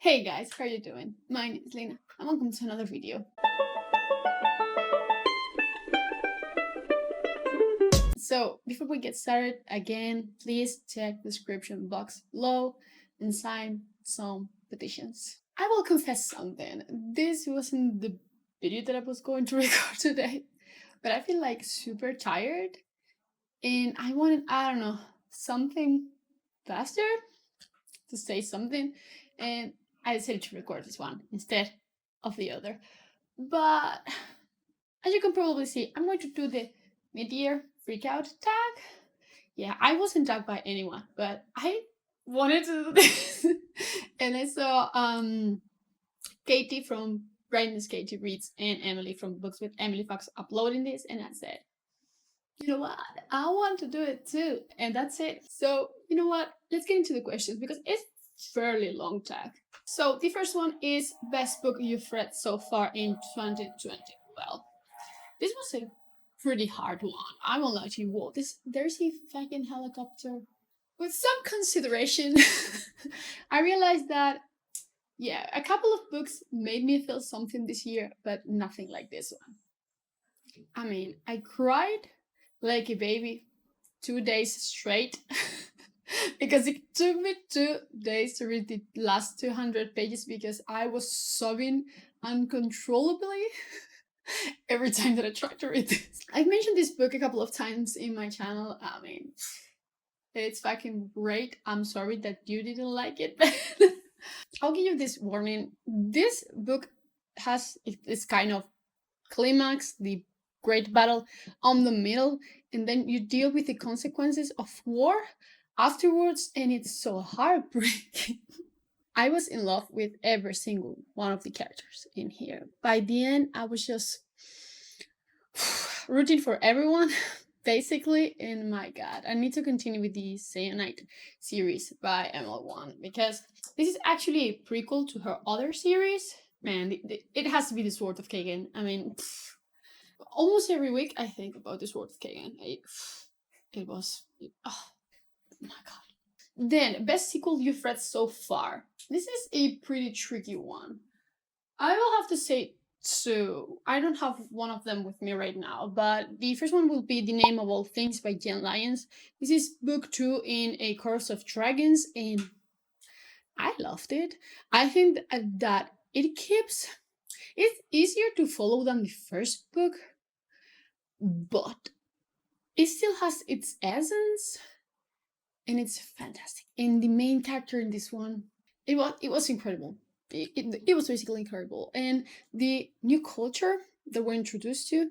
Hey guys, how are you doing? My name is Lena and welcome to another video. So before we get started, again, please check the description box below and sign some petitions. I will confess something. This wasn't the video that I was going to record today, but I feel like super tired and I wanted, I don't know, something faster to say something, and I decided to record this one instead of the other. But as you can probably see, I'm going to do the mid-year freakout tag. Yeah, I wasn't tagged by anyone, but I wanted to do this. And I saw Katie from Brightness Katie Reads and Emily from Books with Emily Fox uploading this, and I said, you know what? I want to do it too. And that's it. So, you know what? Let's get into the questions because it's fairly long tag. So the first one is best book you've read so far in 2020. Well, this was a pretty hard one. I won't lie to you. Whoa, there's a fucking helicopter. With some consideration, I realized that yeah, a couple of books made me feel something this year, but nothing like this one. I mean, I cried like a baby 2 days straight because it took me 2 days to read the last 200 pages because I was sobbing uncontrollably every time that I tried to read this. I've mentioned this book a couple of times in my channel. I mean, it's fucking great. I'm sorry that you didn't like it. I'll give you this warning. This book has this kind of climax, the great battle on the middle, and then you deal with the consequences of war afterwards, and it's so heartbreaking. I was in love with every single one of the characters in here. By the end, I was just rooting for everyone, basically. And my god, I need to continue with the Cyanide series by ML1 because this is actually a prequel to her other series. Man, it has to be the Sword of Kagan. I mean, almost every week I think about the Sword of Kagan. Oh my god. Then, best sequel you've read so far. This is a pretty tricky one. I will have to say two. I don't have one of them with me right now, but the first one will be The Name of All Things by Jen Lyons. This is book 2 in A Chorus of Dragons, and I loved it. I think that it's easier to follow than the first book, but it still has its essence and it's fantastic. And the main character in this one, it was incredible. It was basically incredible. And the new culture that we're introduced to,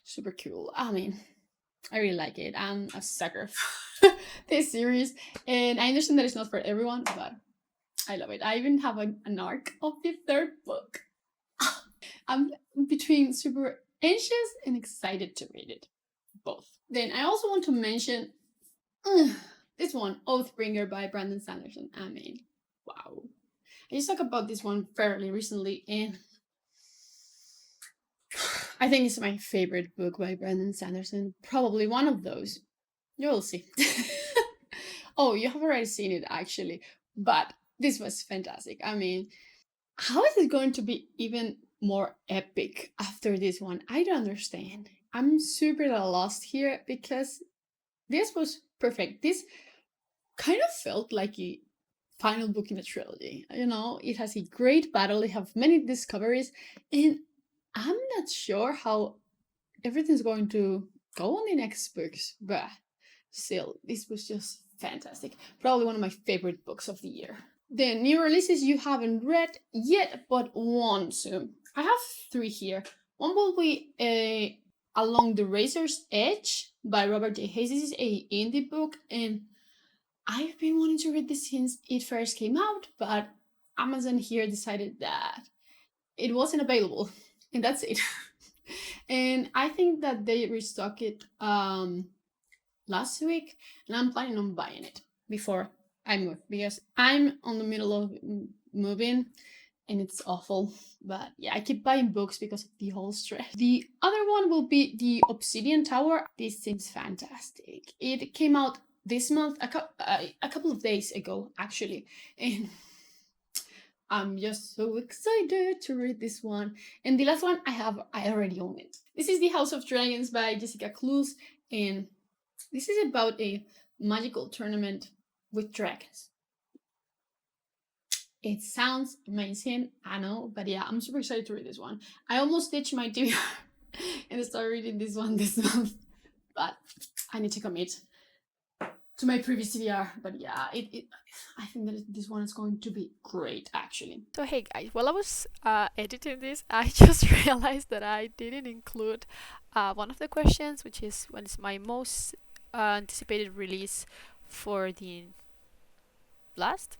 super cool. I mean, I really like it. I'm a sucker for this series, and I understand that it's not for everyone, but I love it. I even have an arc of the third book. I'm between super anxious and excited to read it, both. Then I also want to mention this one, Oathbringer by Brandon Sanderson. I mean, wow. I just talked about this one fairly recently, and I think it's my favorite book by Brandon Sanderson. Probably one of those. You'll see. Oh, you have already seen it actually, but this was fantastic. I mean, how is it going to be even more epic after this one? I don't understand. I'm super lost here because this was perfect. This kind of felt like a final book in a trilogy. You know, it has a great battle, it has many discoveries, and I'm not sure how everything's going to go on the next books, but still, this was just fantastic. Probably one of my favorite books of the year. The new releases you haven't read yet, but want to. I have 3 here. One will be Along the Razor's Edge by Robert J. Hayes. This is a indie book, and I've been wanting to read this since it first came out, but Amazon here decided that it wasn't available, and that's it. And I think that they restocked it last week, and I'm planning on buying it before I move because I'm on the middle of moving and it's awful. But yeah, I keep buying books because of the whole stress. The other one will be The Obsidian Tower. This seems fantastic. It came out this month, a couple of days ago actually, and I'm just so excited to read this one. And the last one I already own it. This is The House of Dragons by Jessica Clues, and this is about a magical tournament with dragons. It sounds amazing, I know, but yeah, I'm super excited to read this one. I almost ditched my TBR and started reading this one this month, but I need to commit to my previous TBR. But yeah, I think that this one is going to be great, actually. So hey guys, while I was editing this, I just realized that I didn't include one of the questions, which is when is my most anticipated release for the last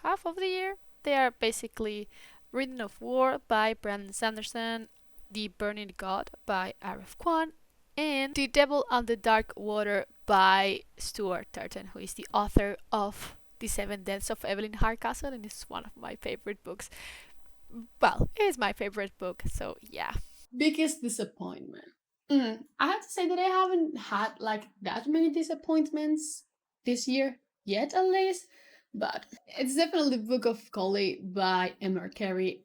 half of the year. They are basically Rhythm of War by Brandon Sanderson, The Burning God by Arif Kwan, and The Devil on the Dark Water by Stuart Turton, who is the author of The Seven Deaths of Evelyn Hardcastle, and it's one of my favorite books. Well, it is my favorite book, so yeah. Biggest disappointment. I have to say that I haven't had like that many disappointments this year yet, at least. But it's definitely Book of Collie by Emma Carey.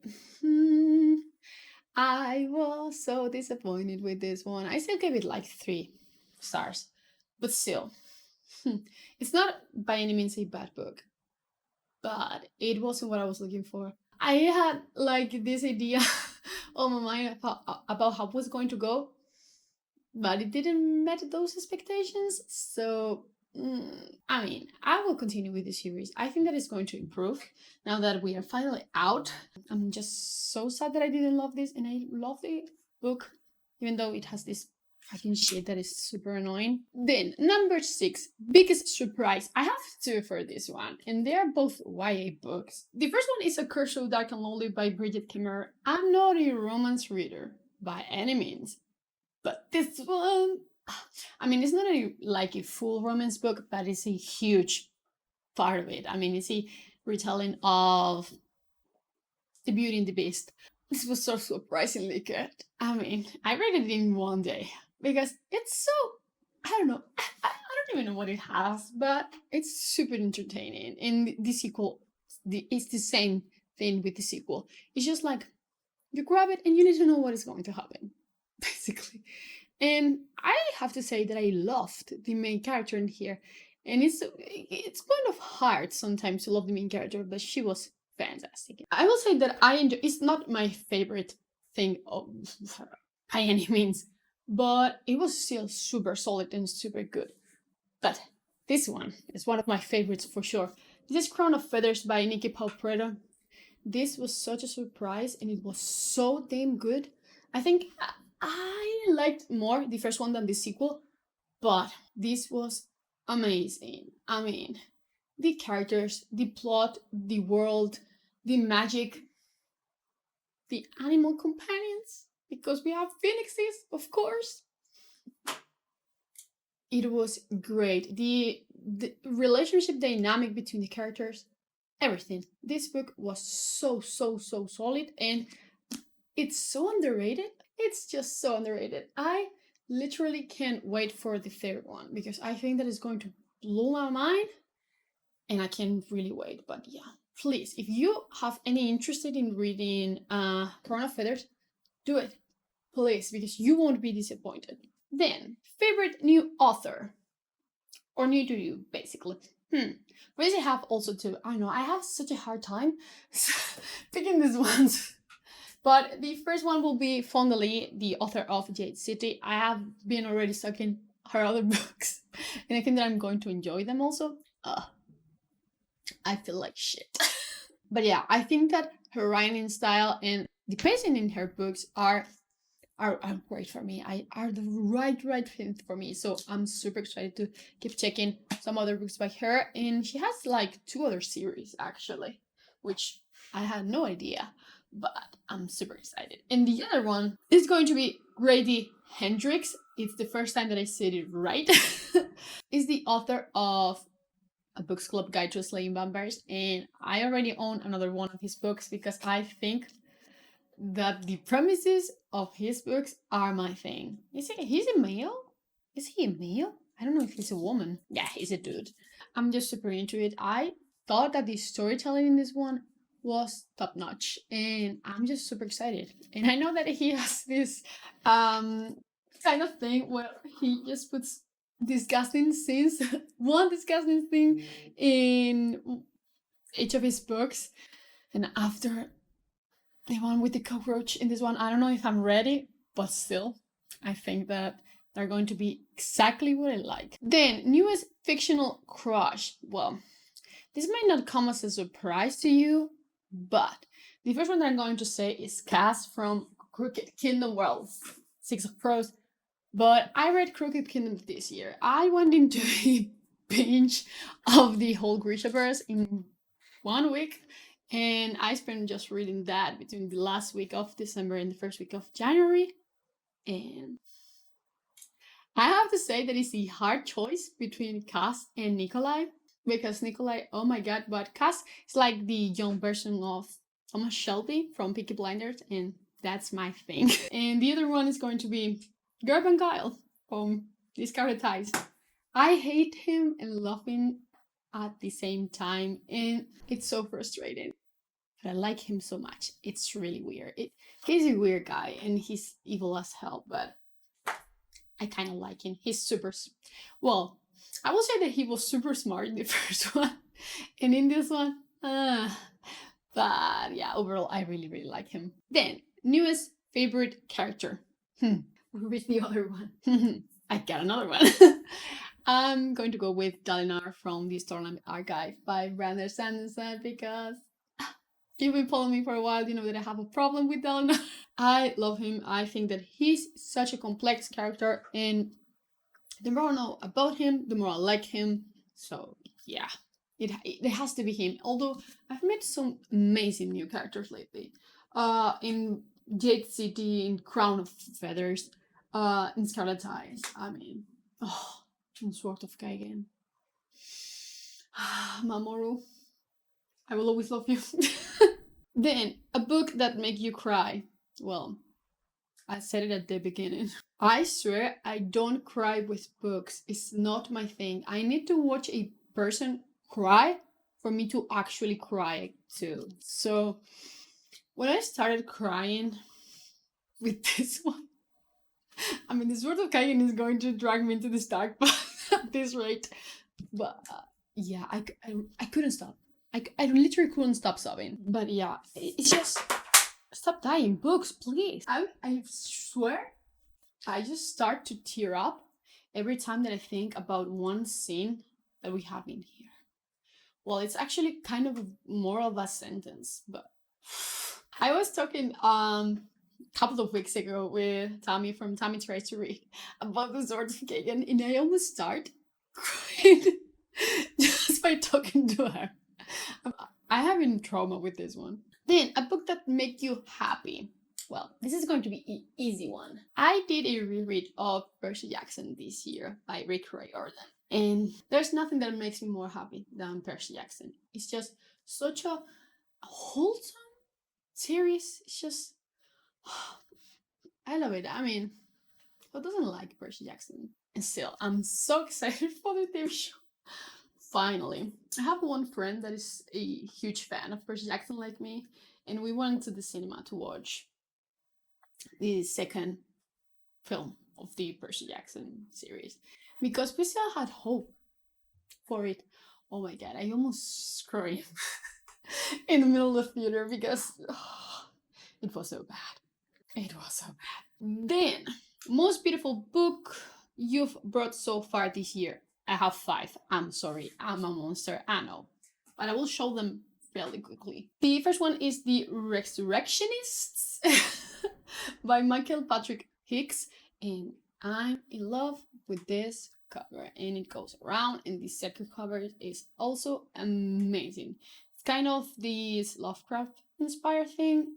I was so disappointed with this one. I still gave it like 3 stars, but still, it's not by any means a bad book, but it wasn't what I was looking for. I had like this idea on my mind about how it was going to go, but it didn't meet those expectations. So, I mean, I will continue with the series. I think that it's going to improve now that we are finally out. I'm just so sad that I didn't love this, and I love the book, even though it has this fucking shit that is super annoying. Then, number 6, biggest surprise. I have two for this one, and they are both YA books. The first one is A Curse So Dark and Lonely by Bridget Kimmer. I'm not a romance reader by any means, but this one, I mean, it's not like a full romance book, but it's a huge part of it. I mean, it's a retelling of The Beauty and the Beast. This was so surprisingly good. I mean, I read it in one day because it's so, I don't know, I don't even know what it has, but it's super entertaining. And the sequel, it's the same thing with the sequel. It's just like, you grab it and you need to know what is going to happen, basically. And I have to say that I loved the main character in here. And it's kind of hard sometimes to love the main character, but she was fantastic. I will say that I enjoy. It's not my favorite thing of, by any means, but it was still super solid and super good. But this one is one of my favorites for sure. This is Crown of Feathers by Nikki Paul-Preto. This was such a surprise, and it was so damn good. I think I liked more the first one than the sequel, but this was amazing. I mean, the characters, the plot, the world, the magic, the animal companions, because we have phoenixes, of course. It was great. The relationship dynamic between the characters, everything. This book was so solid, and it's so underrated. It's just so underrated. I literally can't wait for the third one because I think that is going to blow my mind, and I can't really wait. But yeah, please, if you have any interest in reading Crown of Feathers, do it, please, because you won't be disappointed. Then, favorite new author, or new to you, basically. But I have also two. I know I have such a hard time picking these ones. But the first one will be Fonda Lee, the author of Jade City. I have been already stuck in her other books, and I think that I'm going to enjoy them also. I feel like shit. But yeah, I think that her writing style and the pacing in her books are great for me. Are the right thing for me. So I'm super excited to keep checking some other books by her. And she has like 2 other series actually, which I had no idea, but I'm super excited. And the other one is going to be Grady Hendrix. It's the first time that I said it right. Is the author of A Books Club Guide to Slaying Vampires, and I already own another one of his books because I think that the premises of his books are my thing. He's a male? Is he a male? I don't know if he's a woman. Yeah, he's a dude. I'm just super into it. I thought that the storytelling in this one was top notch, and I'm just super excited. And I know that he has this um kind of thing where he just puts disgusting scenes, one disgusting thing in each of his books, and after the one with the cockroach in this one, I don't know if I'm ready, but still, I think that they're going to be exactly what I like. Then, newest fictional crush. Well, this might not come as a surprise to you, but the first one that I'm going to say is Cass from Crooked Kingdom World, Six of Crows. But I read Crooked Kingdom this year. I went into a binge of the whole Grishaverse in 1 week, and I spent just reading that between the last week of December and the first week of January. And I have to say that it's a hard choice between Cass and Nikolai, because Nikolai, oh my god, but Cass is like the young version of Thomas Shelby from Peaky Blinders, and that's my thing. And the other one is going to be Gerb and Kyle from Discarded Ties. I hate him and love him at the same time, and it's so frustrating. But I like him so much. It's really weird. He's a weird guy, and he's evil as hell, but I kind of like him. He's super. Well, I will say that he was super smart in the first one, and in this one, but yeah, overall, I really, really like him. Then, newest favorite character. Where's the other one? I got another one. I'm going to go with Dalinar from the Stormlight Archive by Brandon Sanderson, because you've been following me for a while, you know that I have a problem with Dalinar. I love him. I think that he's such a complex character, and the more I know about him, the more I like him. So yeah, it has to be him. Although I've met some amazing new characters lately. In Jade City, in Crown of Feathers, in Scarlet Eyes. I mean, oh, in Sword of Kaigen. Mamoru, I will always love you. Then, a book that make you cry. Well, I said it at the beginning. I swear I don't cry with books. It's not my thing. I need to watch a person cry for me to actually cry too. So when I started crying with this one, I mean, the Sword of Kagan is going to drag me into this dark path at this rate. But yeah, I couldn't stop. I literally couldn't stop sobbing. But yeah, it's just stop dying, books, please. I swear, I just start to tear up every time that I think about one scene that we have in here. Well, it's actually kind of more of a sentence, but I was talking a couple of weeks ago with Tammy from Tammy Tries to Read about the Sword of Kagan, and I almost start crying just by talking to her. I have been trauma with this one. Then, a book that make you happy. Well, this is going to be an easy one. I did a reread of Percy Jackson this year by Rick Riordan, and there's nothing that makes me more happy than Percy Jackson. It's just such a wholesome series. It's just, I love it. I mean, who doesn't like Percy Jackson? And still, I'm so excited for the TV show. Finally, I have one friend that is a huge fan of Percy Jackson like me, and we went to the cinema to watch the second film of the Percy Jackson series because we still had hope for it. Oh my god, I almost screamed in the middle of the theater because it was so bad. It was so bad. Then, most beautiful book you've brought so far this year. I have 5. I'm sorry, I'm a monster, I know. But I will show them fairly quickly. The first one is The Resurrectionists by Michael Patrick Hicks. And I'm in love with this cover. And it goes around, and the second cover is also amazing. It's kind of this Lovecraft inspired thing.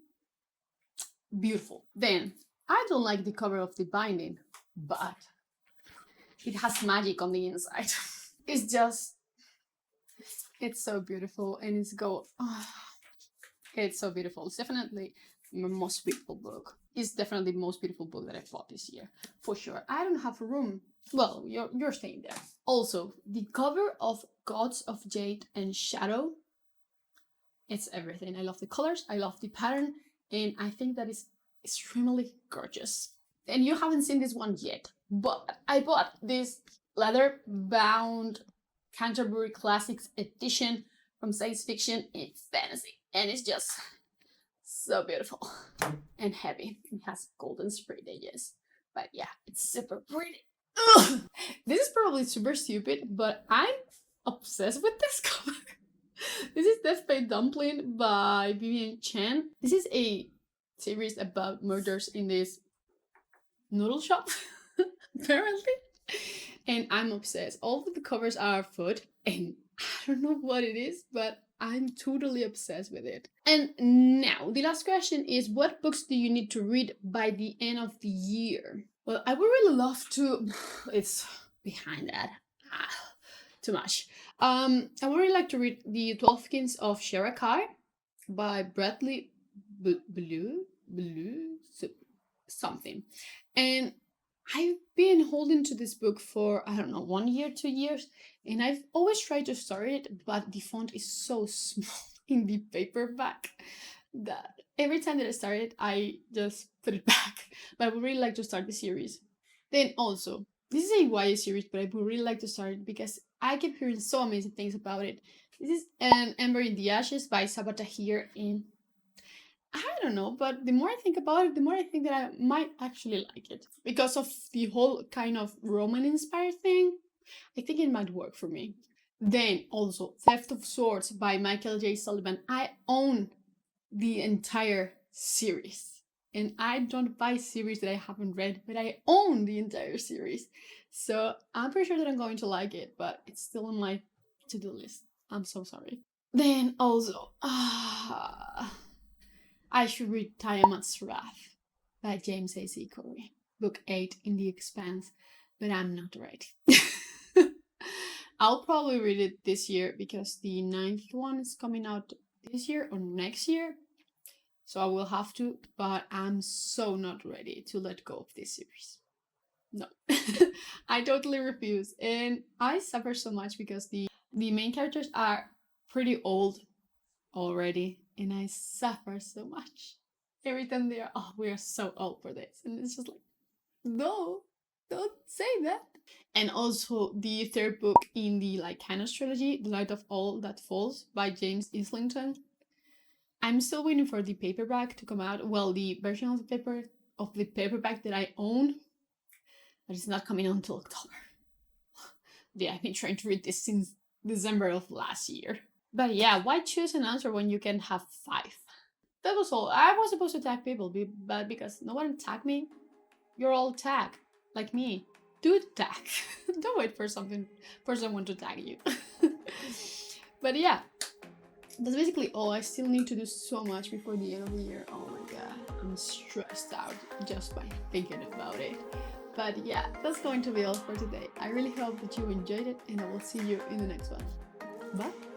Beautiful. Then, I don't like the cover of the binding, but it has magic on the inside. It's just, it's so beautiful, and it's gold. Oh, it's so beautiful. It's definitely my most beautiful book. It's definitely the most beautiful book that I bought this year, for sure. I don't have a room. Well, you're staying there. Also, the cover of Gods of Jade and Shadow. It's everything. I love the colors, I love the pattern, and I think that is extremely gorgeous. And you haven't seen this one yet, but I bought this leather bound Canterbury Classics edition from Science Fiction in Fantasy, and it's just so beautiful and heavy. It has golden sprayed edges, but yeah, it's super pretty. Ugh! This is probably super stupid, but I'm obsessed with this cover. This is Death by Dumpling by Vivian Chen. This is a series about murders in this noodle shop, apparently. And I'm obsessed. All of the covers are food, and I don't know what it is, but I'm totally obsessed with it. And now, the last question is, what books do you need to read by the end of the year? Well, I would really love to. It's behind that. Too much. I would really like to read The 12 Kings of Sherakai by Bradley Blue something. And I've been holding to this book for, I don't know, 1 year, 2 years, and I've always tried to start it, but the font is so small in the paperback that every time that I start it, I just put it back. But I would really like to start the series. Then also, this is a YA series, but I would really like to start it because I keep hearing so amazing things about it. This is an Ember in the Ashes by Sabaa Tahir, and I don't know, but the more I think about it, the more I think that I might actually like it. Because of the whole kind of Roman-inspired thing, I think it might work for me. Then also, Theft of Swords by Michael J. Sullivan. I own the entire series. And I don't buy series that I haven't read, but I own the entire series. So I'm pretty sure that I'm going to like it, but it's still on my to-do list. I'm so sorry. Then also, I should read Tiamat's Wrath by James A.C. Corey, book 8 in The Expanse, but I'm not ready. I'll probably read it this year because the 9th one is coming out this year or next year. So I will have to, but I'm so not ready to let go of this series. No, I totally refuse. And I suffer so much because the main characters are pretty old already, and I suffer so much. Every time they are, oh, we are so old for this. And it's just like, no, don't say that. And also the third book in the Lycanos trilogy, The Light of All That Falls by James Islington. I'm still waiting for the paperback to come out. Well, the version of the paperback that I own, but it's not coming out until October. Yeah, I've been trying to read this since December of last year. But yeah, why choose an answer when you can have 5? That was all. I was supposed to tag people, but because no one tagged me, you're all tagged, like me. Do tag. Don't wait for someone to tag you. But yeah, that's basically all. I still need to do so much before the end of the year. Oh my god, I'm stressed out just by thinking about it. But yeah, that's going to be all for today. I really hope that you enjoyed it, and I will see you in the next one. Bye!